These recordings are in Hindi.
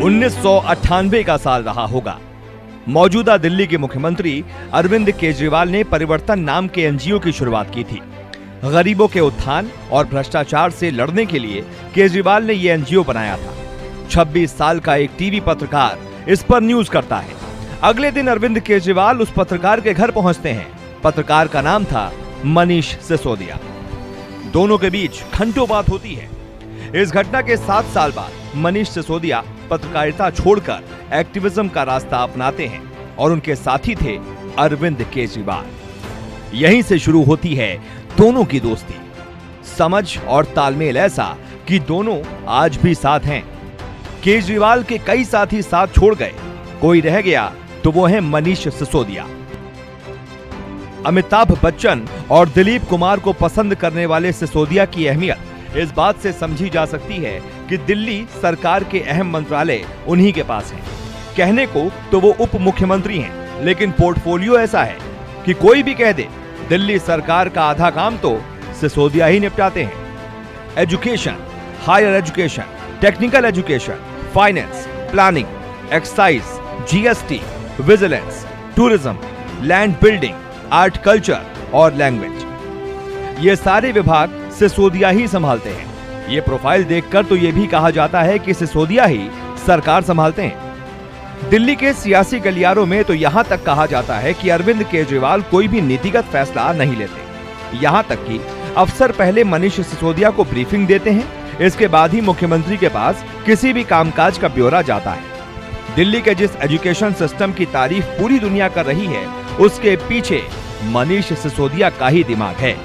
1998 का साल रहा होगा। मौजूदा दिल्ली के मुख्यमंत्री अरविंद केजरीवाल ने परिवर्तन नाम के एनजीओ की शुरुआत की थी। गरीबों के उत्थान और भ्रष्टाचार से लड़ने के लिए केजरीवाल ने यह एनजीओ बनाया था। 26 साल का एक टीवी पत्रकार इस पर न्यूज करता है। अगले दिन अरविंद केजरीवाल उस पत्रकार के घर पहुंचते हैं। पत्रकार का नाम था मनीष सिसोदिया। दोनों के बीच घंटों बात होती है। इस घटना के 7 साल बाद मनीष सिसोदिया पत्रकारिता छोड़कर एक्टिविज्म का रास्ता अपनाते हैं और उनके साथी थे अरविंद केजरीवाल। यहीं से शुरू होती है दोनों की दोस्ती, समझ और तालमेल ऐसा कि दोनों आज भी साथ हैं। केजरीवाल के कई साथी साथ छोड़ गए, कोई रह गया तो वो है मनीष सिसोदिया। अमिताभ बच्चन और दिलीप कुमार को पसंद करने वाले सिसोदिया की अहमियत इस बात से समझी जा सकती है कि दिल्ली सरकार के अहम मंत्रालय उन्हीं के पास हैं। कहने को तो वो उप मुख्यमंत्री हैं, लेकिन पोर्टफोलियो ऐसा है कि कोई भी कह दे दिल्ली सरकार का आधा काम तो सिसोदिया ही निपटाते हैं। Education, higher education, technical education, finance, planning, excise, GST, vigilance, tourism, land building, art culture और लैंग्वेज, ये सारे विभाग सिसोदिया ही संभालते हैं। ये प्रोफाइल देखकर तो ये भी कहा जाता है कि सिसोदिया ही सरकार संभालते हैं। दिल्ली के सियासी गलियारों में तो यहाँ तक कहा जाता है कि अरविंद केजरीवाल कोई भी नीतिगत फैसला नहीं लेते। यहाँ तक कि अफसर पहले मनीष सिसोदिया को ब्रीफिंग देते हैं, इसके बाद ही मुख्यमंत्री के पास किसी भी कामकाज का ब्यौरा जाता है। दिल्ली के जिस एजुकेशन सिस्टम की तारीफ पूरी दुनिया कर रही है, उसके पीछे मनीष सिसोदिया का ही दिमाग है।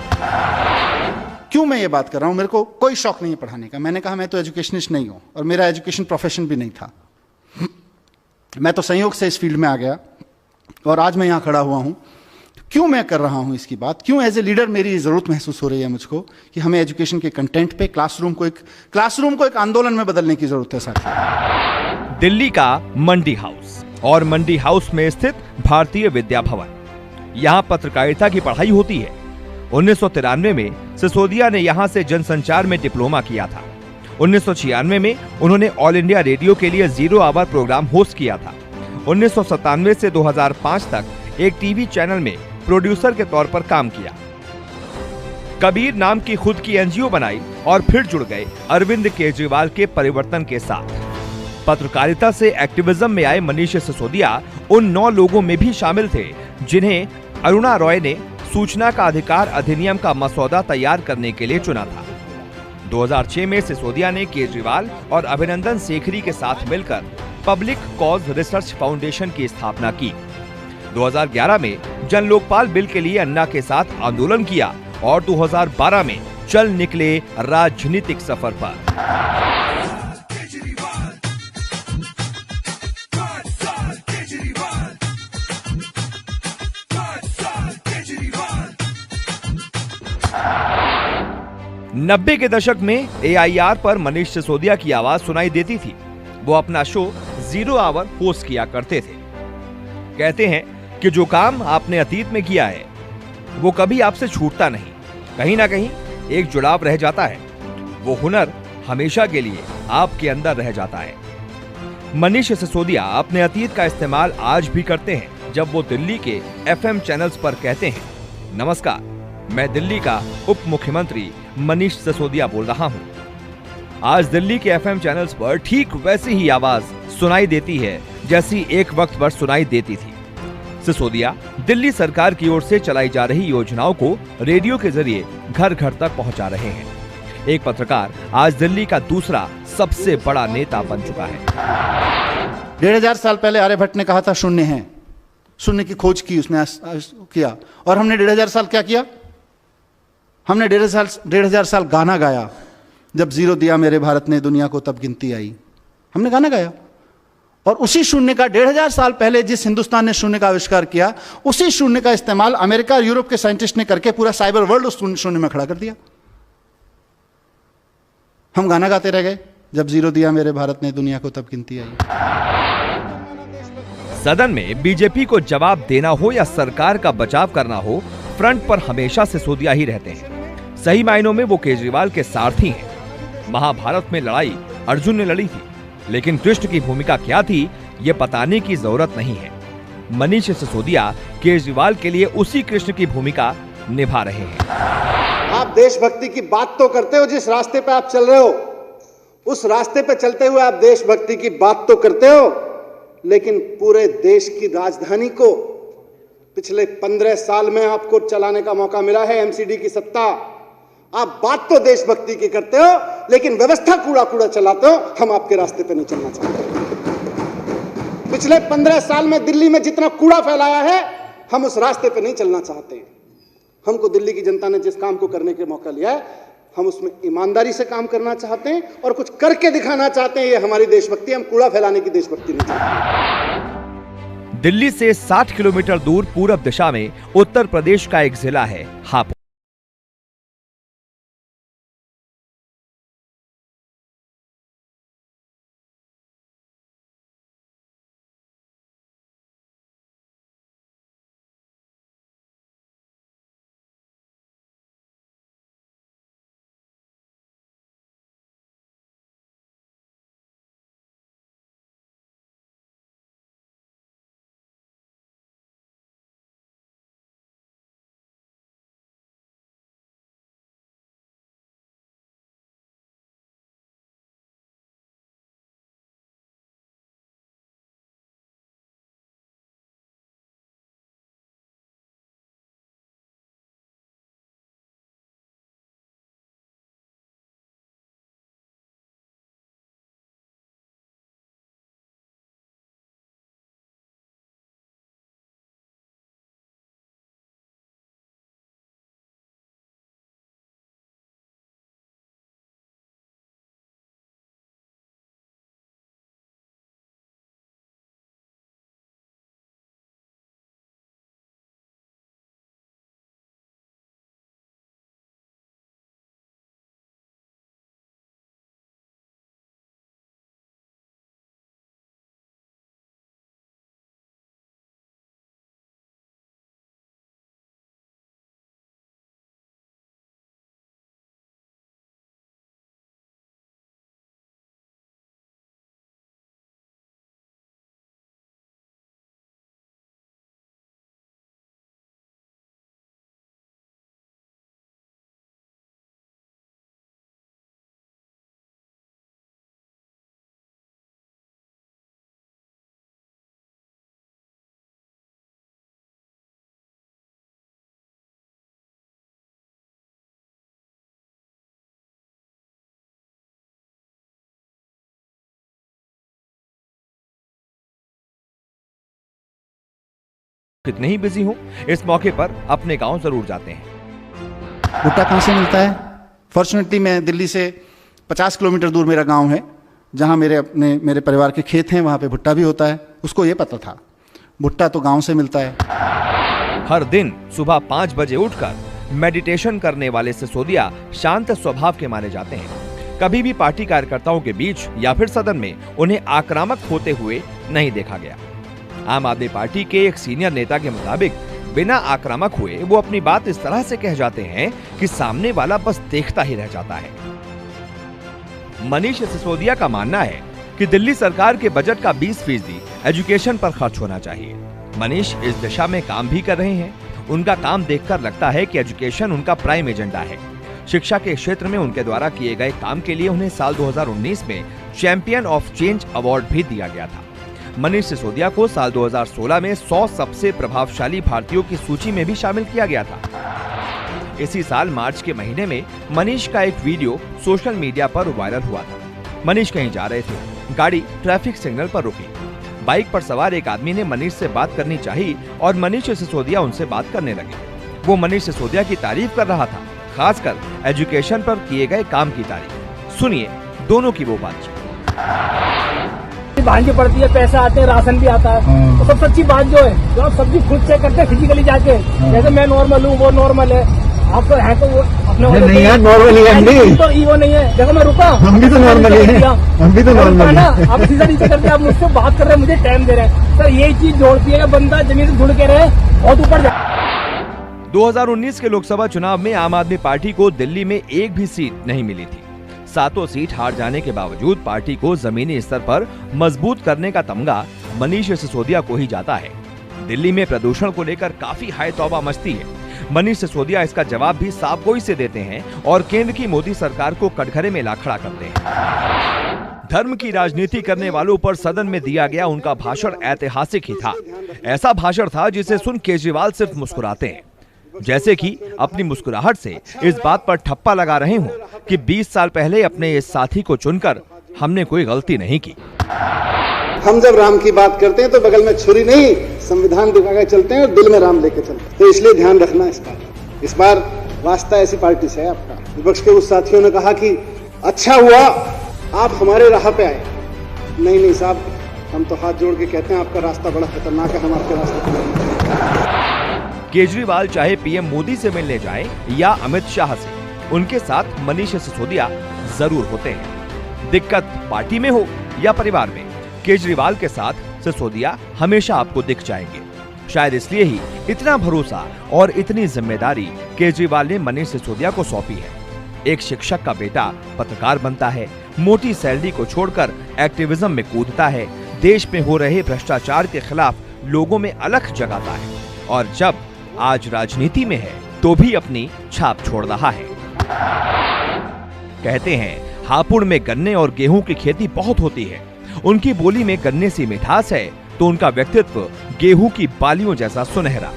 क्यों मैं ये बात कर रहा हूं? मेरे को कोई शौक नहीं है पढ़ाने का। मैंने कहा मैं तो एजुकेशनिस्ट नहीं हूं और मेरा एजुकेशन प्रोफेशन भी नहीं था। मैं तो संयोग से इस फील्ड में आ गया और आज मैं यहां खड़ा हुआ हूं। क्यों मैं कर रहा हूं इसकी बात? क्यों एज ए लीडर मेरी जरूरत महसूस हो रही है मुझको कि हमें एजुकेशन के कंटेंट पे क्लासरूम को एक आंदोलन में बदलने की जरूरत है साथियों। दिल्ली का मंडी हाउस और मंडी हाउस में स्थित भारतीय विद्या भवन, यहाँ पत्रकारिता की पढ़ाई होती है। 1993 में सिसोदिया ने यहाँ से जनसंचार में डिप्लोमा किया था। 1996 में उन्होंने ऑल इंडिया रेडियो के लिए 0 आवर प्रोग्राम होस्ट किया था। 1997 से 2005 तक एक टीवी चैनल में प्रोड्यूसर के तौर पर काम किया। कबीर नाम की खुद की एनजीओ बनाई और फिर जुड़ गए अरविंद केजरीवाल के परिवर्तन के साथ। पत्रकारिता से एक्टिविज्म में आए मनीष सिसोदिया उन 9 लोगों में भी शामिल थे जिन्हें अरुणा रॉय ने सूचना का अधिकार अधिनियम का मसौदा तैयार करने के लिए चुना था। 2006 में सिसोदिया ने केजरीवाल और अभिनंदन सेखरी के साथ मिलकर पब्लिक कॉज रिसर्च फाउंडेशन की स्थापना की। 2011 में जन लोकपाल बिल के लिए अन्ना के साथ आंदोलन किया और 2012 में चल निकले राजनीतिक सफर पर। नब्बे के दशक में AIR पर मनीष सिसोदिया की आवाज सुनाई देती थी। वो अपना शो 0 आवर होस्ट किया करते थे। कहते हैं कि जो काम आपने अतीत में किया है वो कभी आपसे छूटता नहीं, कहीं ना कहीं एक जुड़ाव रह जाता है। वो हुनर हमेशा के लिए आपके अंदर रह जाता है। मनीष सिसोदिया अपने अतीत का इस्तेमाल आज भी करते हैं जब वो दिल्ली के FM चैनल्स पर कहते हैं, नमस्कार, मैं दिल्ली का उप मुख्यमंत्री मनीष सिसोदिया बोल रहा हूं। आज दिल्ली के FM चैनल्स पर ठीक वैसी ही आवाज सुनाई देती है जैसी एक वक्त पर सुनाई देती थी। सिसोदिया दिल्ली सरकार की ओर से चलाई जा रही योजनाओं को रेडियो के जरिए घर घर तक पहुंचा रहे हैं। एक पत्रकार आज दिल्ली का दूसरा सबसे बड़ा नेता बन चुका है। 1500 साल पहले आर्यभट्ट ने कहा था शून्य है। शून्य की खोज की उसने किया और हमने 1500 साल क्या किया? हमने 1500 साल गाना गाया। जब जीरो दिया मेरे भारत ने दुनिया को तब गिनती आई। हमने गाना गाया और उसी शून्य का 1500 साल पहले जिस हिंदुस्तान ने शून्य का आविष्कार किया, उसी शून्य का इस्तेमाल अमेरिका और यूरोप के साइंटिस्ट ने करके पूरा साइबर वर्ल्ड उस शून्य में खड़ा कर दिया। हम गाना गाते रह गए, जब जीरो दिया मेरे भारत ने दुनिया को तब गिनती आई। सदन में बीजेपी को जवाब देना हो या सरकार का बचाव करना हो, फ्रंट पर हमेशा सिसोदिया ही रहते हैं। सही मायनों में वो केजरीवाल के सारथी हैं। महाभारत में लड़ाई अर्जुन ने लड़ी थी, लेकिन कृष्ण की भूमिका क्या थी ये बताने की जरूरत नहीं है। मनीष सिसोदिया केजरीवाल के लिए उसी कृष्ण की भूमिका निभा रहे हैं। आप देशभक्ति की बात तो करते हो, जिस रास्ते पे आप चल रहे हो उस रास्ते पे चलते हुए आप देशभक्ति की बात तो करते हो, लेकिन पूरे देश की राजधानी को पिछले 15 साल में आपको चलाने का मौका मिला है, एमसीडी की सत्ता। आप बात तो देशभक्ति की करते हो, लेकिन व्यवस्था कूड़ा कूड़ा चलाते हो। हम आपके रास्ते पे नहीं चलना चाहते। पिछले 15 साल में दिल्ली में जितना कूड़ा फैलाया है, हम उस रास्ते पे नहीं चलना चाहते। हमको दिल्ली की जनता ने जिस काम को करने के मौका लिया है, हम उसमें ईमानदारी से काम करना चाहते हैं और कुछ करके दिखाना चाहते हैं। ये हमारी देशभक्ति, हम कूड़ा फैलाने की देशभक्ति नहीं चाहते। दिल्ली से 60 किलोमीटर दूर पूरब दिशा में उत्तर प्रदेश का एक जिला है हापुड़। कितने ही बिजी हों, इस मौके पर अपने गांव जरूर जाते हैं। भुट्टा कहाँ से मिलता है? फॉर्चुनेटली मैं दिल्ली से 50 किलोमीटर दूर मेरा गांव है, जहां मेरे परिवार के खेत हैं, वहां पे भुट्टा भी होता है। उसको ये पता था भुट्टा तो गांव से मिलता है। हर दिन सुबह 5 बजे उठकर मेडिटेशन करने वाले सिसोदिया शांत स्वभाव के माने जाते हैं। कभी भी पार्टी कार्यकर्ताओं के बीच या फिर सदन में उन्हें आक्रामक होते हुए नहीं देखा गया। आम आदमी पार्टी के एक सीनियर नेता के मुताबिक बिना आक्रामक हुए वो अपनी बात इस तरह से कह जाते हैं कि सामने वाला बस देखता ही रह जाता है। मनीष सिसोदिया का मानना है कि दिल्ली सरकार के बजट का 20% एजुकेशन पर खर्च होना चाहिए। मनीष इस दिशा में काम भी कर रहे हैं। उनका काम देखकर लगता है कि एजुकेशन उनका प्राइम एजेंडा है। शिक्षा के क्षेत्र में उनके द्वारा किए गए काम के लिए उन्हें साल 2019 में चैंपियन ऑफ चेंज अवार्ड भी दिया गया था। मनीष सिसोदिया को साल 2016 में 100 सबसे प्रभावशाली भारतीयों की सूची में भी शामिल किया गया था। इसी साल मार्च के महीने में मनीष का एक वीडियो सोशल मीडिया पर वायरल हुआ था। मनीष कहीं जा रहे थे, गाड़ी ट्रैफिक सिग्नल पर रुकी। बाइक पर सवार एक आदमी ने मनीष से बात करनी चाहिए और मनीष सिसोदिया उनसे बात करने लगे। वो मनीष सिसोदिया की तारीफ कर रहा था, खासकर एजुकेशन पर किए गए काम की तारीफ। सुनिए दोनों की वो बातचीत। भांजी पड़ती है, पैसा आते हैं, राशन भी आता है। तो सब सच्ची बात जो है, जो आप सब्जी खुद चेक करते हैं फिजिकली जाके, जैसे मैं नॉर्मल हूँ, वो नॉर्मल है। आपको है तो वो अपने नहीं है, नॉर्मल ही तो ईवो नहीं है। देखो मैं रुका, हम भी तो नॉर्मल है, हम भी तो नॉर्मल है। आप सीधा नीचे करके आप मुझसे बात कर रहे हैं, मुझे टाइम दे रहे हैं। सर यही चीज जोड़ती है, बंदा जमीन से जुड़ के रहे, बहुत ऊपर जाए। 2019 के लोकसभा चुनाव में आम आदमी पार्टी को दिल्ली में एक भी सीट नहीं मिली थी। सातों सीट हार जाने के बावजूद पार्टी को जमीनी स्तर पर मजबूत करने का तमगा मनीष सिसोदिया को ही जाता है। दिल्ली में प्रदूषण को लेकर काफी हाय तौबा मचती है। मनीष सिसोदिया इसका जवाब भी साफ गोई से देते हैं और केंद्र की मोदी सरकार को कटघरे में ला खड़ा करते हैं। धर्म की राजनीति करने वालों पर सदन में दिया गया उनका भाषण ऐतिहासिक ही था। ऐसा भाषण था जिसे सुन केजरीवाल सिर्फ मुस्कुराते हैं, जैसे कि अपनी मुस्कुराहट से इस बात पर ठप्पा लगा रहे हों कि 20 साल पहले अपने इस साथी को चुनकर हमने कोई गलती नहीं की। हम जब राम की बात करते हैं तो बगल में छुरी नहीं, संविधान दिखा के चलते हैं और दिल में राम लेके चलते हैं। तो इसलिए ध्यान रखना इस बार वास्ता ऐसी पार्टी से है आपका। विपक्ष के उस साथियों ने कहा कि अच्छा हुआ आप हमारे राह पे आए। नहीं साहब, हम तो हाथ जोड़ के कहते हैं आपका रास्ता बड़ा खतरनाक है, हम आपके रास्ते पे नहीं। केजरीवाल चाहे पीएम मोदी से मिलने जाएं या अमित शाह से, उनके साथ मनीष सिसोदिया जरूर होते हैं। दिक्कत पार्टी में हो या परिवार में, केजरीवाल के साथ सिसोदिया हमेशा आपको दिख जाएंगे। शायद इसलिए ही इतना भरोसा और इतनी जिम्मेदारी केजरीवाल ने मनीष सिसोदिया को सौंपी है। एक शिक्षक का बेटा पत्रकार बनता है, मोटी सैलरी को छोड़कर एक्टिविज्म में कूदता है, देश में हो रहे भ्रष्टाचार के खिलाफ लोगों में अलख जगाता है और जब आज राजनीति में है तो भी अपनी छाप छोड़ रहा है। कहते हैं हापुड़ में गन्ने और गेहूं की खेती बहुत होती है। उनकी बोली में गन्ने सी मिठास है तो उनका व्यक्तित्व गेहूं की बालियों जैसा सुनहरा।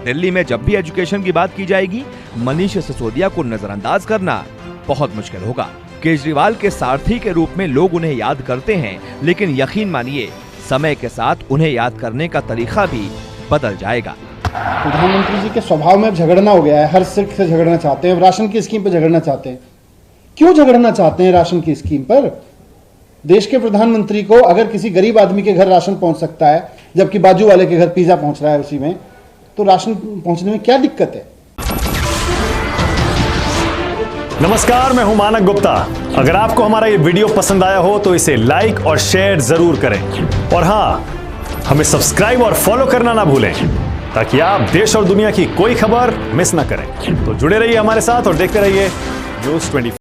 दिल्ली में जब भी एजुकेशन की बात की जाएगी, मनीष सिसोदिया को नजरअंदाज करना बहुत मुश्किल होगा। केजरीवाल के सारथी के रूप में लोग उन्हें याद करते हैं, लेकिन यकीन मानिए समय के साथ उन्हें याद करने का तरीका भी बदल जाएगा। प्रधानमंत्री जी के स्वभाव में झगड़ना हो गया है। हर सिख से झगड़ना चाहते हैं, राशन की स्कीम पर झगड़ना चाहते हैं। क्यों झगड़ना चाहते हैं राशन की स्कीम पर? देश के प्रधानमंत्री को अगर किसी गरीब आदमी के घर राशन पहुंच सकता है जबकि बाजू वाले के घर पिज्जा पहुंच रहा है उसी में, तो राशन पहुंचने में क्या दिक्कत है? नमस्कार, मैं हूं मानक गुप्ता। अगर आपको हमारा ये वीडियो पसंद आया हो तो इसे लाइक और शेयर जरूर करें और हाँ, हमें सब्सक्राइब और फॉलो करना ना भूलें ताकि आप देश और दुनिया की कोई खबर मिस ना करें। तो जुड़े रहिए हमारे साथ और देखते रहिए न्यूज़ 24।